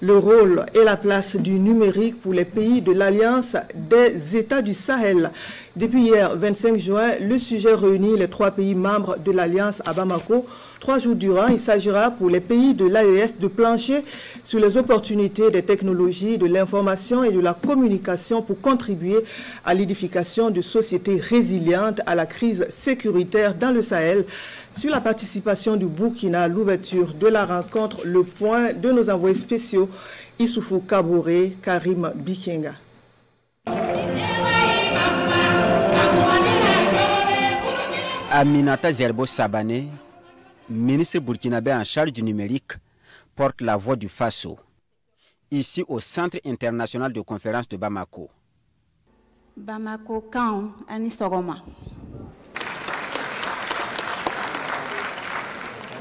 le rôle et la place du numérique pour les pays de l'Alliance des États du Sahel. Depuis hier, 25 juin, le sujet réunit les 3 pays membres de l'Alliance à Bamako. 3 jours durant, il s'agira pour les pays de l'AES de plancher sur les opportunités des technologies, de l'information et de la communication pour contribuer à l'édification de sociétés résilientes à la crise sécuritaire dans le Sahel. Sur la participation du Burkina à l'ouverture de la rencontre, le point de nos envoyés spéciaux, Issoufou Kabouré, Karim Bikenga. Aminata Zerbo Sabané, ministre burkinabé en charge du numérique, porte la voix du Faso, ici au Centre international de conférence de Bamako. Bamako Kan Anistoroma.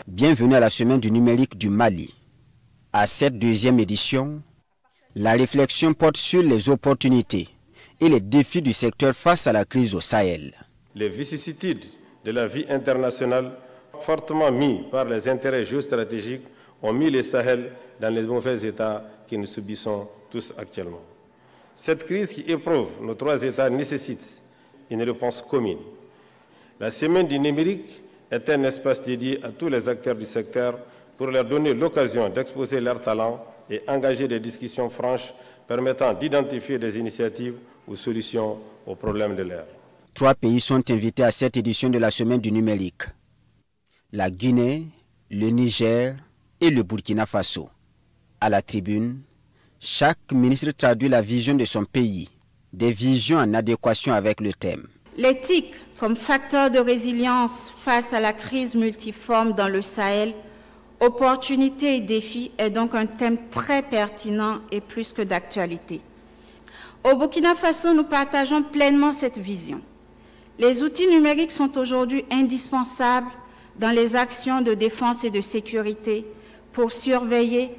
Bienvenue à la semaine du numérique du Mali. À cette 2e édition, la réflexion porte sur les opportunités et les défis du secteur face à la crise au Sahel. Les vicissitudes de la vie internationale, fortement mis par les intérêts géostratégiques, ont mis le Sahel dans les mauvais états que nous subissons tous actuellement. Cette crise qui éprouve nos 3 États nécessite une réponse commune. La semaine du numérique est un espace dédié à tous les acteurs du secteur pour leur donner l'occasion d'exposer leurs talents et engager des discussions franches permettant d'identifier des initiatives ou solutions aux problèmes de l'ère. 3 pays sont invités à cette édition de la semaine du numérique. La Guinée, le Niger et le Burkina Faso. À la tribune, chaque ministre traduit la vision de son pays, des visions en adéquation avec le thème. L'éthique comme facteur de résilience face à la crise multiforme dans le Sahel, opportunités et défis est donc un thème très pertinent et plus que d'actualité. Au Burkina Faso, nous partageons pleinement cette vision. Les outils numériques sont aujourd'hui indispensables dans les actions de défense et de sécurité pour surveiller,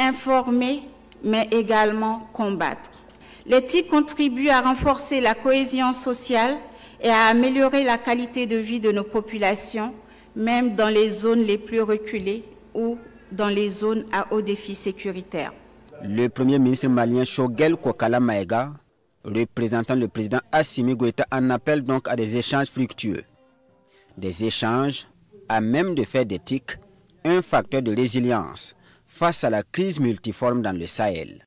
informer, mais également combattre. L'éthique contribue à renforcer la cohésion sociale et à améliorer la qualité de vie de nos populations, même dans les zones les plus reculées ou dans les zones à haut défi sécuritaire. Le Premier ministre malien Choguel Kokala Maïga, représentant le président Assimi Goïta, en appelle donc à des échanges fructueux. Des échanges à même de faire d'éthique un facteur de résilience face à la crise multiforme dans le Sahel.